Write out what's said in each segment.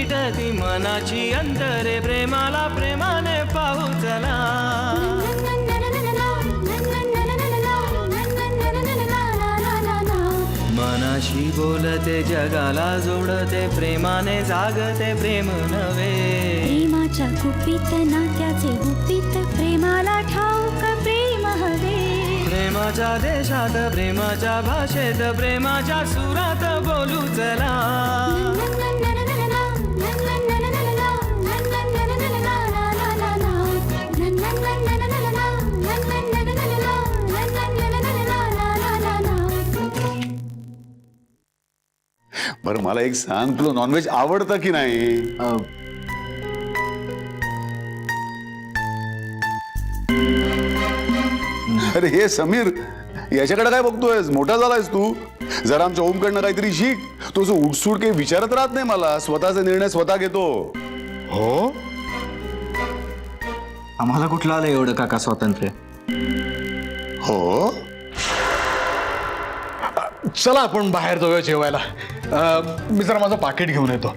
गती मनाची अंतरे प्रेमाला प्रेमाने पाहू चला. मनाशी बोलते जगाला जोडते प्रेमाने जागते प्रेम नवे. प्रेमाच्या गुपित नात्याचे गुपित प्रेमाला ठाऊक प्रेम हवे. प्रेमाच्या देशात प्रेमाच्या भाषेत प्रेमाच्या सुरात बोलू चला. बरं मला एक सांग, तुला नॉनव्हेज आवडतं की नाही? अरे हे समीर, याच्याकडे काय बघतोयस? मोठा झालायस तू. जरा आमच्या ओमकडनं काहीतरी शिक. तो जो उठसूट काही विचारत राहत नाही मला, स्वतःचे निर्णय स्वतः घेतो. हो, आम्हाला कुठलं आलं एवढं काका स्वातंत्र्य? हो, चला आपण बाहेर जाऊया जेवायला. मी जरा माझं पाकिट घेऊन येतो.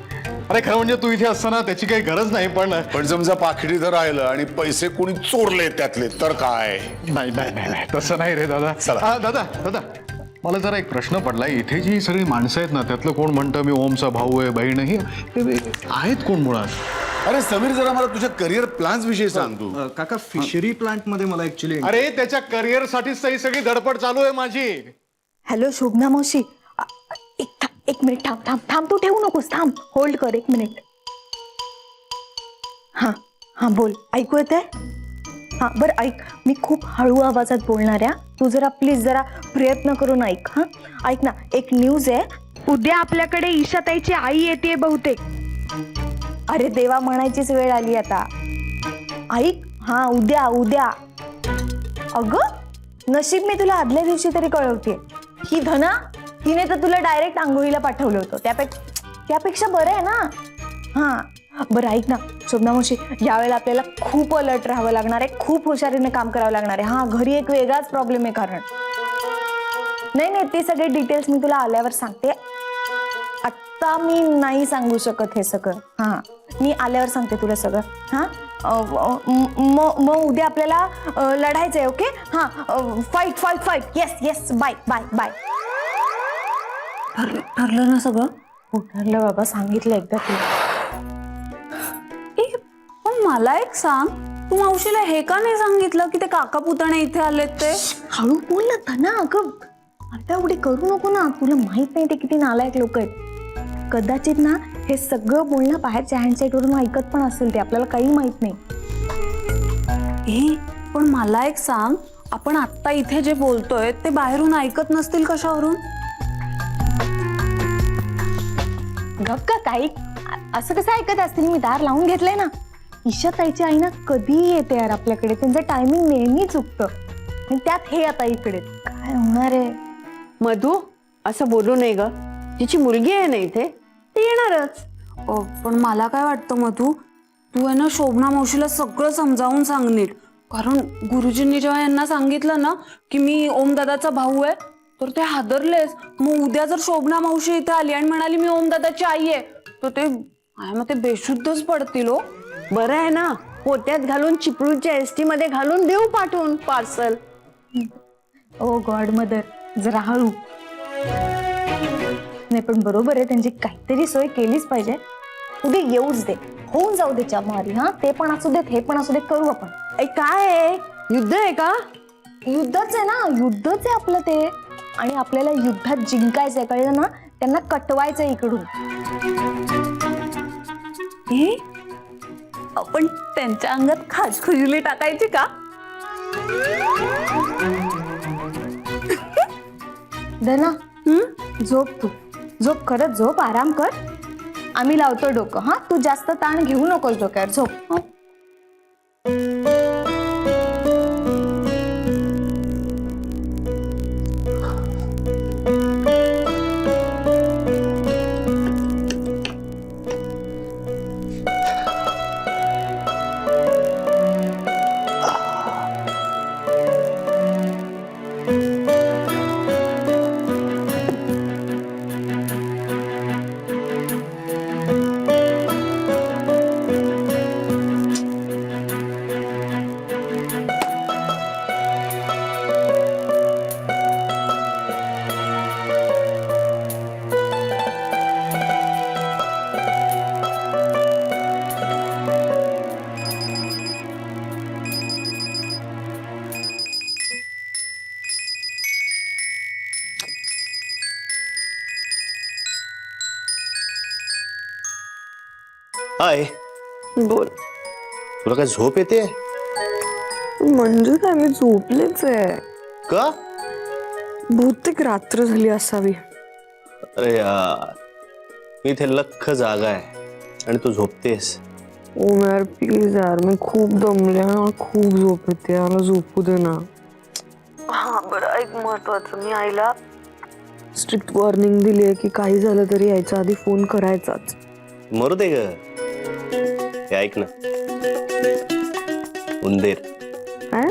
अरे खरं म्हणजे तू इथे असताना त्याची काही गरज नाही, पण समजा पाकिट इथं राहिलं आणि पैसे कोणी चोरले त्यातले तर काय? नाही नाही नाही नाही, तसं नाही रे दादा. चला. दादा दादा, मला जरा एक प्रश्न पडलाय. इथे जी सगळी माणसं आहेत ना, त्यातलं कोण म्हणतं मी ओमचा भाऊ आहे, बहीण आहे, हे आहेत कोण मुळात? अरे समीर, जरा मला तुझ्या करिअर प्लॅन्स विषयी सांग तू. काका फिशरी प्लांट मध्ये मला ऍक्च्युली. अरे त्याच्या करिअर साठीच ही सगळी धडपड चालू आहे माझी. हॅलो शोभना मावशी, एक मिनिट थांब थांब थांब, तू ठेवू नकोस, थांब, होल्ड कर एक मिनिट. हां हां बोल, ऐकू येते? हां बरं ऐक, मी खूप हळू आवाजात बोलणार आहे. तू जरा प्लीज जरा प्रयत्न करून ऐक. हां ऐक ना, एक न्यूज आहे. उद्या आपल्याकडे ईशाताईची आई येते बहुतेक. अरे देवा, म्हणायचीच वेळ आली आता. ऐक, हां उद्या उद्या. अगं नशीब मी तुला आदल्या दिवशी तरी कळवते. ही धना, हिने तर तुला डायरेक्ट आंघोळीला पाठवलं होतं. त्यापेक्षा बरं आहे ना. हां बरं ऐक ना शोभना मावशी, यावेळेला आपल्याला खूप अलर्ट राहावं लागणार आहे, खूप हुशारीने काम करावं लागणार आहे. हां घरी एक वेगळाच प्रॉब्लेम आहे. कारण नाही ते सगळे डिटेल्स मी तुला आल्यावर सांगते. आत्ता मी नाही सांगू शकत हे सगळं. हां मी आल्यावर सांगते तुला सगळं. हां मग उद्या आपल्याला लढायचंय. ओके, हां fight fight fight. Yes yes, bye bye bye. ठरलं ना सगळं? हो ठरलं बाबा, सांगितलं एकदा तुला. पण मला एक सांग, तू मावशीला हे का नाही सांगितलं की ते काका पुतणे इथे आलेत ते? हळू बोल ना ना. अगं आता एवढी करू नको ना. तुला माहित नाही ते किती नालायक लोक आहेत. कदाचित ना हे सगळं बोलणं बाहेरच्या हँडसेट वरून ऐकत पण असेल ते, आपल्याला काही माहित नाही. पण मला एक सांग, आपण आत्ता इथे जे बोलतोय ते बाहेरून ऐकत नसतील कशावरून? गप्प काही असं कसं ऐकत असतील? मी दार लावून घेतलंय ना. ईशाताईची आई ना कधीही येते यार आपल्याकडे, त्यांचं टायमिंग नेहमी चुकतं. आणि त्यात हे आता इकडे काय होणार आहे? मधू, असं बोलू नये ग. तिची मुलगी आहे ना इथे, ती येणारच. पण मला काय वाटतं मधू, तू आहे ना शोभना मावशीला सगळं समजावून सांग नीट. कारण गुरुजींनी जेव्हा यांना सांगितलं ना की मी ओमदादाचा भाऊ आहे, तर ते हादरलेच. मग उद्या जर शोभना मावशी इथे आली आणि म्हणाली मी ओमदादाची आई आहे, तर ते बेशुद्धच पडतील. हो बरं आहे ना, पोत्यात घालून चिपळूणच्या एसटी मध्ये घालून देऊ पाठवून पार्सल. ओ गॉड मदर, जरा हळू. नाही पण बरोबर आहे, त्यांची काहीतरी सोय केलीच पाहिजे. उद्या येऊच दे, होऊन जाऊ दे चमारी. हा ते पण असू देत, हे पण असू देत, करू आपण. काय आहे, युद्ध आहे का? युद्धच आहे ना, युद्धच आहे आपलं ते. आणि आपल्याला युद्धात जिंकायचंय, कळलं ना? त्यांना कटवायचंय इकडून. आपण त्यांच्या अंगात खाजखुजली टाकायची का? धना, झोप तू, झोप, खरंच झोप, आराम कर. आम्ही लावतो डोकं. हा तू जास्त ताण घेऊ नकोस डोक्यावर, झोप. हाय, बोल. तुला काय झोप येते म्हणजे काय, मी झोपलेच आहे. का? बहुतेक रात्र झाली असावी. अरे यार, मी इथे लख्ख जागा आहे आणि तू झोपतेस. ओ यार प्लीज यार, मी खूप दमले, मला खूप झोप येते, मला झोपू दे ना. हा बरं, ऐक महत्वाचं, मी आईला स्ट्रिक्ट वॉर्निंग दिली आहे की काही झालं तरी यायच्या आधी फोन करायचाच. मरू दे ग. हे ऐक ना, उंदीर. काय?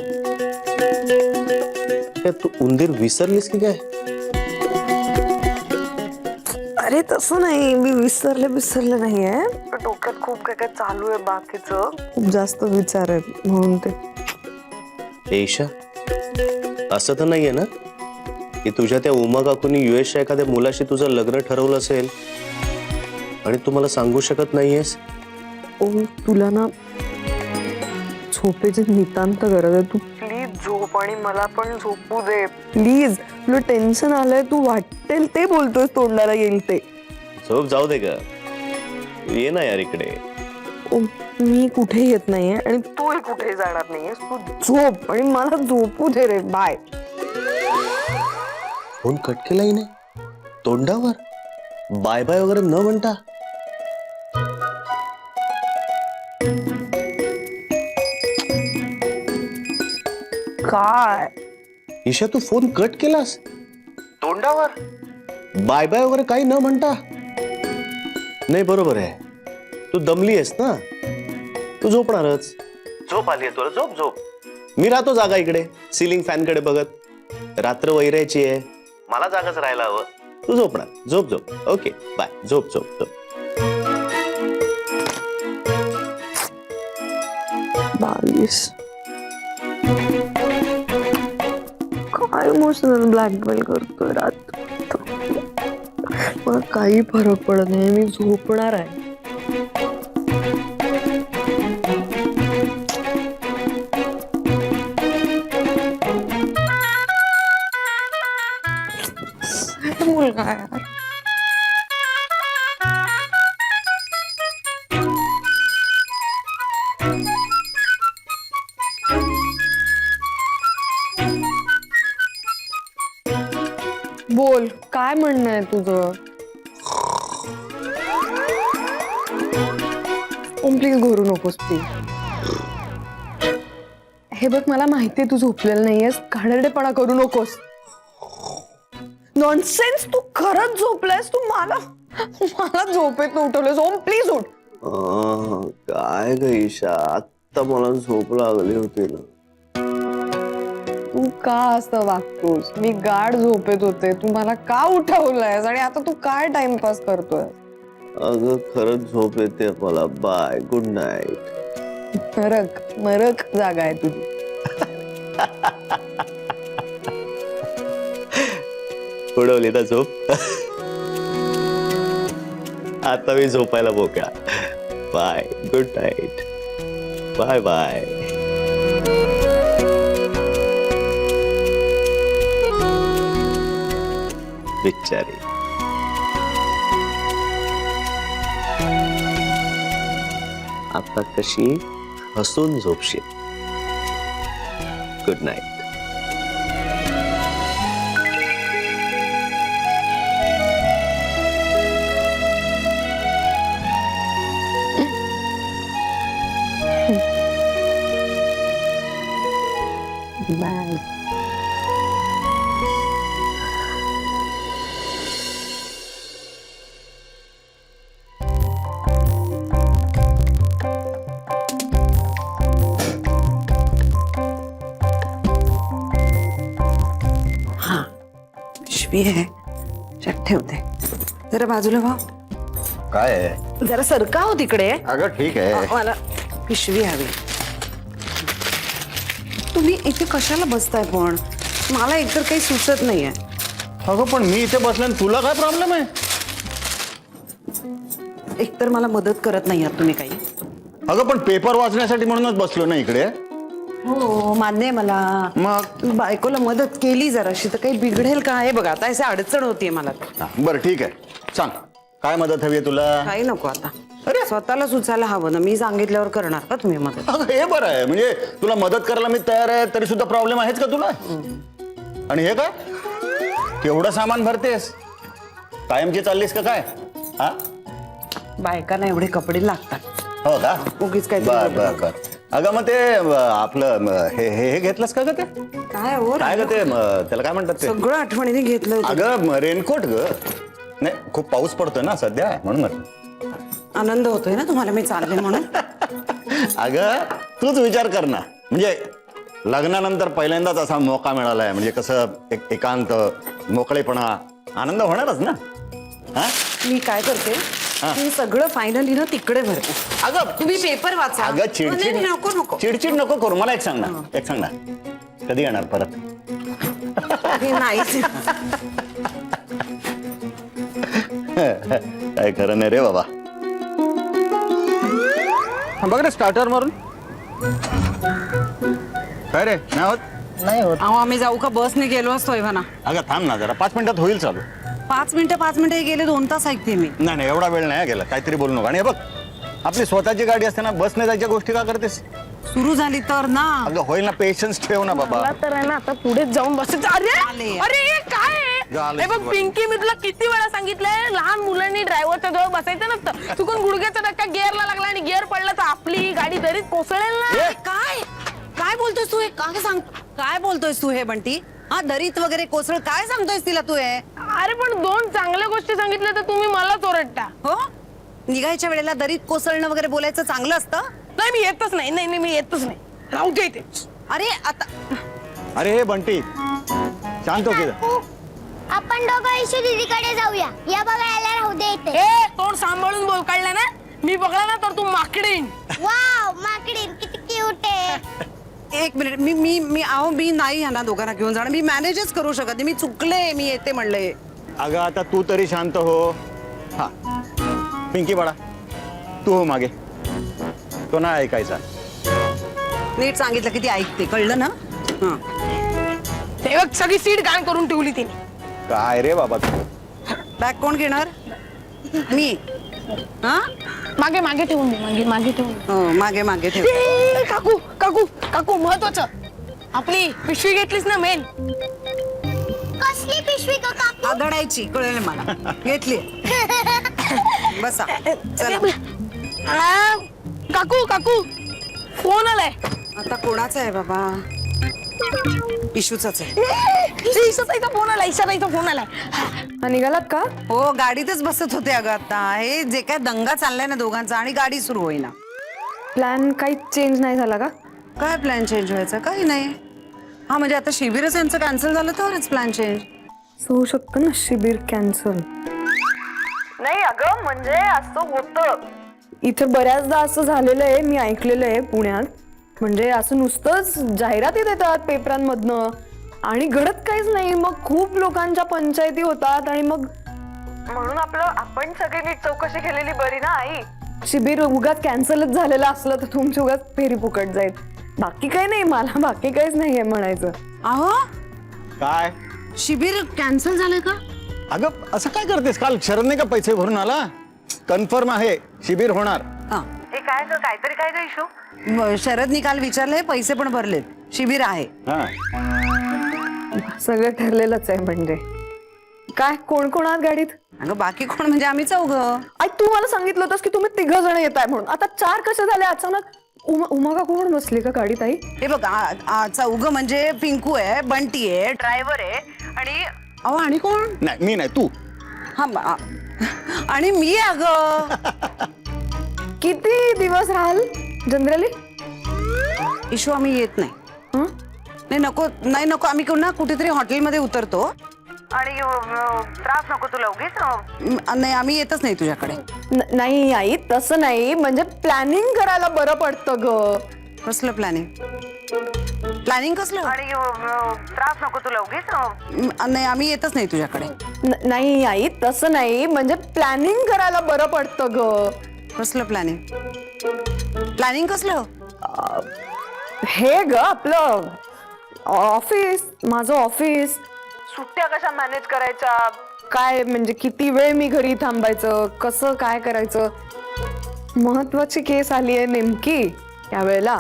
काय तू उंदीर विसरलीस की काय? अरे तसं नाही, मी विसरले नाहीये. डोक्यात खूप काय काय चालू आहे बाकीचं, खूप जास्त विचार आहेत म्हणून ते. ईशा, असं तर नाहीये ना की तुझ्या त्या उमा काकूंनी युएसच्या एखाद्या मुलाशी तुझं लग्न ठरवलं असेल आणि तू मला सांगू शकत नाहीयेस? ओम, तुला ना झोपेची नितांत गरज आहे. तू प्लीज झोप आणि मला पण झोपू दे प्लीज. तुला टेन्शन आलंय, तू वाटेल ते बोलतोय, तोंडाला येईल ते. झोप जाऊ दे ग, ये ना यार इकडे. ओम, मी कुठे येत नाहीये आणि तूही कुठे जाणार नाहीये. तू झोप आणि मला झोपू दे रे. बाय. फोन कट केलाही नाही, तोंडावर बाय बाय वगैरे न म्हणता. काय ईशा, तू फोन कट केलास तोंडावर, बाय बाय वगैरे काही न म्हणता. नाही बरोबर आहे, तू दमली आहेस ना, तू झोपणारच. झोप आली आहे तुला, झोप झोप. मी राहतो जागा इकडे सिलिंग फॅन कडे बघत. रात्र वैरायची आहे, मला जागाच राहायला हवं. तू झोपणार, झोप झोप. ओके बाय, झोप झोप झोप. 22 काय इमोशनल ब्लॅकमेल करतोय रात. मला काही फरक पडत नाही, मी झोपणार आहे. मुलगा यार. बोल, काय म्हणणं आहे तुझं? ओम प्लीज घोरू नकोस प्लीज. हे बघ, मला माहितीये तू झोपलेलं नाहीयेस, घाणेरडेपणा करू नकोस. नॉनसेन्स, तू खरंच झोपलायस. तू मला झोपेत उठवलंस. ओम प्लीज उठ. काय ग ईशा, आत्ता मला झोप लागली होती ना. तू का असं वागतोस? मी गाढ झोपेत होते, तू मला का उठवलंयस आणि आता तू काय टाइमपास करतोय? अगं खरंच झोप येते मला. Bye, good night. मरक जागा आहे तुझी. उडवली ना झोप. आता मी झोपायला मोकळा. Bye, good night. Bye bye. बिचारी. आता कशी हसून झोपशील. Good night. बाय. पिशवी आहे, त्यात ठेवते. जरा बाजूला व्हा. काय आहे? जरा सरका हो तिकडे. अगं ठीक आहे. मला पिशवी हवी. तुम्ही इथे कशाला बसताय पण? मला एकतर काही सुचत नाहीये. अगं पण मी इथे बसल्याने तुला काय प्रॉब्लेम आहे? एकतर मला मदत करत नाही आहात तुम्ही काही. अगं पण पेपर वाचण्यासाठी म्हणूनच बसलो ना इकडे. हो मान्य आहे मला. मग बायकोला मदत केली जराशी तर काही बिघडेल का? आहे बघा, आता अशी अडचण होतीये मला. बरं ठीक आहे, सांग काय मदत हवी आहे तुला? काही नको आता. स्वतःला सुचायला हवं ना. मी सांगितल्यावर करणार का तुम्ही मदत? अगं हे बरं आहे, म्हणजे तुला मदत करायला मी तयार आहे तरी सुद्धा प्रॉब्लेम आहेच का तुला? आणि हे काय केवढं सामान भरतेस? कायमची चाललीस का काय? हा बायकांना एवढे कपडे लागतात. हो का? उगीच काय बर बर कर. अगं मग ते आपलं हे घेतलंस का ग? ते काय हो काय ग ते त्याला काय म्हणतात ते? सगळं आठवणीने घेतलं होतं. अगं रेनकोट ग. नाही खूप पाऊस पडतोय ना सध्या म्हणून म्हटलं. आनंद होतोय ना तुम्हाला मी चालले म्हणून? अगं तूच विचार कर ना, म्हणजे लग्नानंतर पहिल्यांदाच असा मौका मिळालाय, म्हणजे कसं एकांत, मोकळेपणा, आनंद होणारच ना. हा मी काय करते, मी सगळं फायनली ना तिकडे भरते. अगं तुम्ही पेपर वाचा. अगं नाही, चिडचिड नाही, नको नको. चिडचिड नको करू. मला एक सांग ना, एक सांग ना, कधी येणार परत? हे नाहीच. काय खरं नाही रे बाबा. बघ रे स्टार्टर मारून. काय रे नाही होत? अहो आम्ही जाऊ का? बसने गेलो असतोय म्हणा. अगं थांब ना जरा, 5 मिनिटात होईल चालू. 5 मिनिटं गेले, 2 तास ऐकते मी. नाही एवढा वेळ नाही गेला, काहीतरी बोलू नका. आणि हे बघ, आपली स्वतःची गाडी असते ना, बसने जायच्या गोष्टी का करतेस? सुरू झाली तर ना. अगं होईल ना, पेशन्स ठेव ना बाबा. तर आहे ना आता पुढे जाऊन बसायचं. अरे आले. अरे हे काय आहे? झालं हे बघ की पिंकी, मी तुला किती वेळा सांगितलंय लहान मुलांनी ड्रायव्हरच्या जवळ बसायचं नसतं. चुकून गुडघ्याचा धक्का गिअरला लागला आणि गिअर पडला तर आपली गाडी दरीत कोसळेल ना. अरे काय काय बोलतोयस तू हे? काय सांग, काय बोलतोयस तू हे बंटी? हा दरीत वगैरे कोसळ काय सांगतोयस तिला तू हे? अरे पण 2 चांगल्या गोष्टी सांगितल्या तर तुम्ही मलाच ओरडता. हो, निघायच्या वेळेला दरीत कोसळणं वगैरे बोलायचं चांगलं असतं? नाही मी येतच नाही. नाही नाही मी येतच नाही. राहू दे इथे. अरे आता अरे हे बंटी शांत हो की. आपण दोघं ईशू दीदीकडे जाऊया. या बघायला राहू दे इथे. ए तोंड सांभाळून बोल, कळलं ना? मी बघला ना तर तू माकडीन. वाव, माकडीन किती क्यूट आहे. एक मिनिट, मी नाही ह्यांना दोघांना घेऊन जाणार. मी मॅनेजच करू शकत नाही. मी चुकले, मी येते म्हणले. अगं आता तू तरी शांत हो. हा पिंकी बाळा, तू हो मागे. तो नाही ऐकायचा. नीट सांगितलं की ती ऐकते, कळलं ना? हा. ते बघ सगळी सीट घाण करून ठेवली तिने. काय रे बाबा तू? बॅग कोण घेणार? मी. हा मागे मागे ठेवून दे. मागे ठेवून दे. हो, मागे मागे ठेव. ए, काकू काकू काकू महत्वाचं, आपली पिशवी घेतलीस ना मेन? कसली पिशवी का काकू? आदळायची, कळलं मला. घेतली. बसा चला. आ, काकू काकू फोन आलाय. आता कोणाचा आहे बाबा? इशूचाच आहे. ईशाताईचा फोन आलाय. ईशाताईचा फोन आलाय. निघालात का? हो, गाडीतच बसत होते अगं आता. हे जे काय दंगा चाललाय ना दोघांचा, आणि गाडी सुरू होईना. प्लॅन काही चेंज नाही झाला का? काय प्लॅन चेंज व्हायचा? काही नाही. हा म्हणजे आता शिबिरच यांचं कॅन्सल झालं तरच प्लॅन चेंज होऊ शकतं ना शिबिर कॅन्सल. नाही अगं म्हणजे असं होतं. इथे बऱ्याचदा असं झालेलं आहे, मी ऐकलेलं आहे पुण्यात. म्हणजे असं नुसतंच जाहिराती देतात पेपरांमधनं आणि घडत काहीच नाही. मग खूप लोकांच्या पंचायती होतात आणि मग म्हणून आपण सगळी नीट चौकशी केलेली बरी ना आई. शिबिर उगाच कॅन्सलच झालेलं असलं तर तुमची उगाच फेरी फुकट जाईल. बाकी काही नाही, मला बाकी काहीच नाहीये म्हणायचं. अहो काय शिबिर कॅन्सल झालंय का? अगं असं काय करतेस? काल शरदने का पैसे भरून आला? कन्फर्म आहे शिबिर होणार. हा, हे काय ग, काहीतरी काय ग इशू? शरदनी काल विचारलंय, पैसे पण भरलेत, शिबिर आहे. हा सगळं ठरलेलंच आहे. म्हणजे काय कोण कोण आहात गाडीत? अगं बाकी कोण म्हणजे आम्ही चौघं. आई तू मला सांगितलं होतंस की तुम्ही 3 जण येत आहे म्हणून. आता 4 कसे झाले अचानक? उमा का कोण बसली का गाडीत आई? हे बघ, चौघं म्हणजे पिंकू आहे, बंटी आहे, ड्रायव्हर आहे, आणि अहो आणि कोण? नाही मी नाही, तू. हा आणि मी. अगं किती दिवस राहाल जनरली? इशू आम्ही येत नाही. नाही नको, नाही नको. आम्ही ना कुठेतरी हॉटेलमध्ये उतरतो आणि त्रास नको तुला उगीच. नाही आम्ही येतच नाही तुझ्याकडे. नाही आई तसं नाही, म्हणजे प्लॅनिंग करायला बरं पडतं ग. कसलं प्लॅनिंग? प्लॅनिंग कसलं? आणि त्रास नको तुला उगीच. नाही आम्ही येतच नाही तुझ्याकडे. नाही आई तसं नाही, म्हणजे प्लॅनिंग करायला बरं पडतं ग. कसलं प्लॅनिंग? प्लॅनिंग कसलं? हे ग आपलं ऑफिस, माझं ऑफिस. सुट्ट्या कशा मॅनेज करायच्या? काय म्हणजे किती वेळ मी घरी थांबायचं, कसं काय करायचं? महत्वाची केस आली आहे नेमकी त्यावेळेला.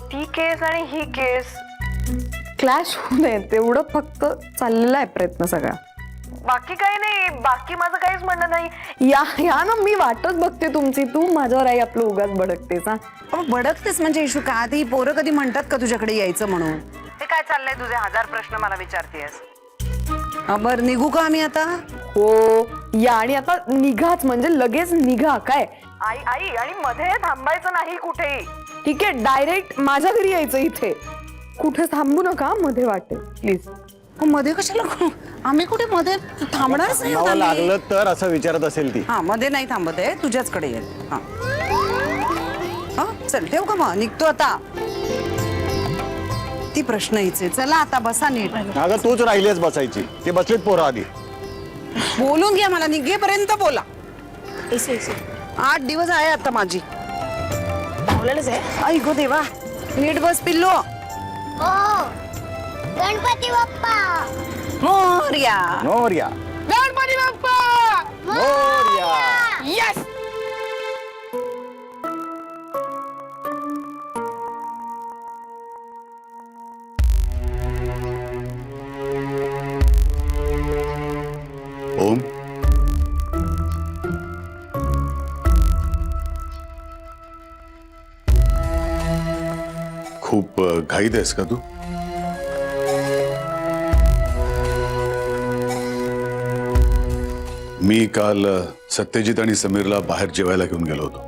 ती केस आणि ही केस क्लॅश होऊ नये तेवढं फक्त चाललेला आहे प्रयत्न सगळा. बाकी काही नाही, बाकी माझं काहीच म्हणणं नाही. या ना, मी वाटच बघते तुमची. तू माझ्यावर आई आपलं उगाच भडकतेस हा. बडकतेस म्हणजे इशू का? आता ही पोरं कधी म्हणतात का तुझ्याकडे यायचं म्हणून? ते काय चाललंय तुझे 1000 प्रश्न मला विचारतेस. बर निघू का आम्ही आता? हो या, आणि आता निघाच म्हणजे लगेच निघा. काय आई आई आणि मध्ये थांबायचं नाही कुठेही. ठीक आहे, डायरेक्ट माझ्या घरी यायचं. इथे कुठे थांबू नका, मध्ये वाटेल प्लीज. मध्ये कशाला? आम्ही कुठे मध्ये थांबणारच नाही थांबावं आम्ही. लागलं तर असं विचारत असेल ती. हा मध्ये नाही थांबत आहे, तुझ्याचकडे येईल. हा हा, चल ठेव का मग? निघतो आता. ती प्रश्न हिचे. चला आता बसा नीट. अगं तूच राहिलीस बसायची, ते बसलीत पोरं आधी. बोलून घ्या, मला निघेपर्यंत बोला. 8 दिवस आहे आता माझी. आई गो देवा, नीट बस पिल्लो. हो गणपती बाप्पा मोरया. मोरया. गणपती बाप्पा मोरया. यस. ओम, खूप घाईत आहेस का तू? मी काल सत्यजित आणि समीरला बाहेर जेवायला घेऊन गेलो होतो.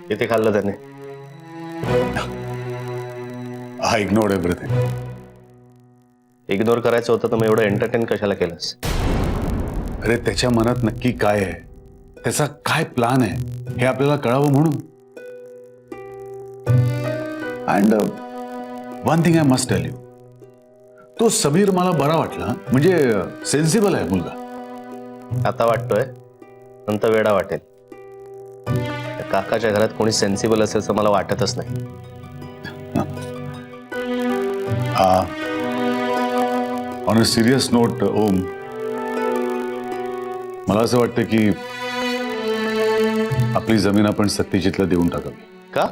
किती खाल्लं त्याने? I ignored everything. इग्नोर करायचं होतं तर मग एवढं एंटरटेन कशाला केलंस? अरे त्याच्या मनात नक्की काय आहे, त्याचा काय प्लान आहे हे आपल्याला कळावं म्हणून. And one thing I must tell you, तो समीर मला बरा वाटला. म्हणजे सेन्सिबल आहे मुलगा. आता वाटतोय, नंतर वेडा वाटेल. काकाच्या घरात कोणी सेन्सिबल असेल तर मला वाटतच नाही. ऑन अ सिरियस नोट ओम, मला असं वाटतं की आपली जमीन आपण सत्यजितला देऊन टाकावी. का?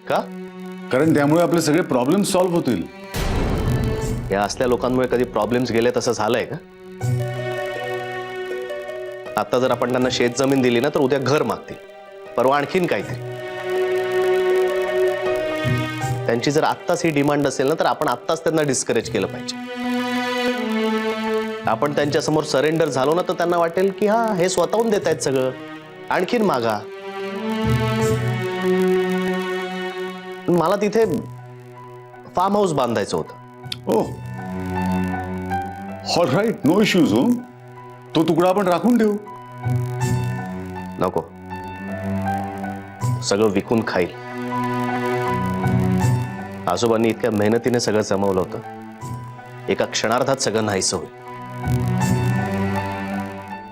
का? कारण त्यामुळे आपले सगळे प्रॉब्लेम सॉल्व्ह होतील. या असल्या लोकांमुळे कधी प्रॉब्लेम्स गेले तसं झालंय का? आता जर आपण त्यांना शेत जमीन दिली ना तर उद्या घर मागतील, परवा आणखीन काहीतरी. त्यांची जर आत्ताच ही डिमांड असेल ना तर आपण आत्ताच त्यांना डिस्करेज केलं पाहिजे. आपण त्यांच्या समोर सरेंडर झालो ना तर त्यांना वाटेल की हा हे स्वतःहून देत आहेत सगळं, आणखीन मागा. मला तिथे फार्म हाऊस बांधायचं होतं. ओ ऑल राईट, नो इश्यूज. हो, तो तुकडा आपण राखून ठेवू. नको, सगळं विकून खाईल. आजोबांनी इतक्या मेहनतीने सगळं जमवलं होतं, एका क्षणार्धात सगळं नाहीसं होईल.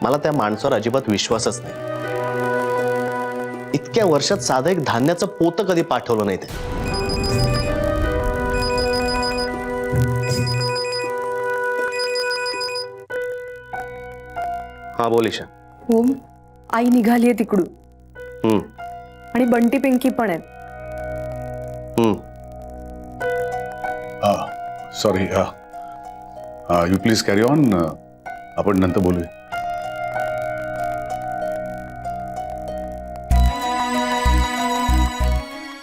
मला त्या माणसावर अजिबात विश्वासच नाही. इतक्या वर्षात साधं एक धान्याचं पोतं कधी पाठवलं नाही ते. हा बोल ईशा. हो, आई निघालीये तिकडून. आणि बंटी पिंकी पण आहेत. Sorry, you please carry on. आपण नंतर बोलूया.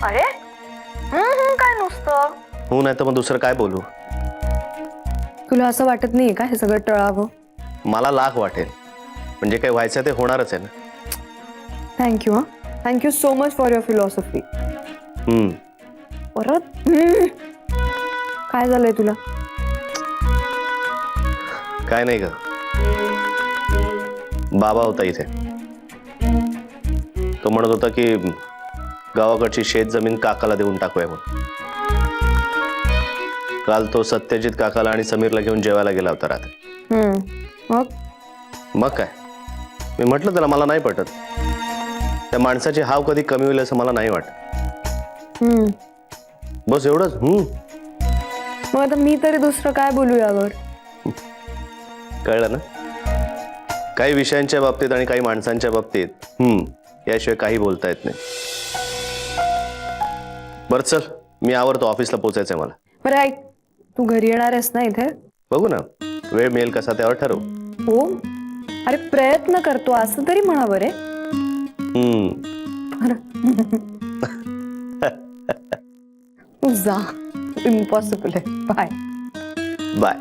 अरे काय नुसतं? हो, नाही तर मग दुसरं काय बोलू? तुला असं वाटत नाहीये का हे सगळं टळावं? मला लाख वाटेल, म्हणजे काय व्हायचं ते होणारच आहे ना. थँक्यू. हा, thank you so much for your philosophy. हम्म. परत काय झालंय तुला? काय नाही ग. बाबा होता इथे. तो म्हणत होता की गावाकडची शेत जमीन काकाला देऊन टाकूया म्हणून. काल तो सत्यजित काकाला आणि समीरला घेऊन जेवायला गेला होता रात्री. मग काय मी म्हटलं त्याला मला नाही पटत. त्या माणसाची हाव कधी कमी होईल असं मला नाही वाटत. बस एवढंच. मग आता मी तरी दुसरं काय बोलू यावर? कळलं ना. काही विषयांच्या बाबतीत आणि काही माणसांच्या बाबतीत याशिवाय काही बोलता येत नाही. बरं चल मी आवरतो, ऑफिसला पोचायचंय मला. बरं ऐक, तू घरी येणार आहेस ना इथे? बघू ना वेळ मिळेल कसा त्यावर ठरवू. हो. अरे प्रयत्न करतो असं तरी म्हणा बरे. जा. इम्पॉसिबल आहे. Bye bye.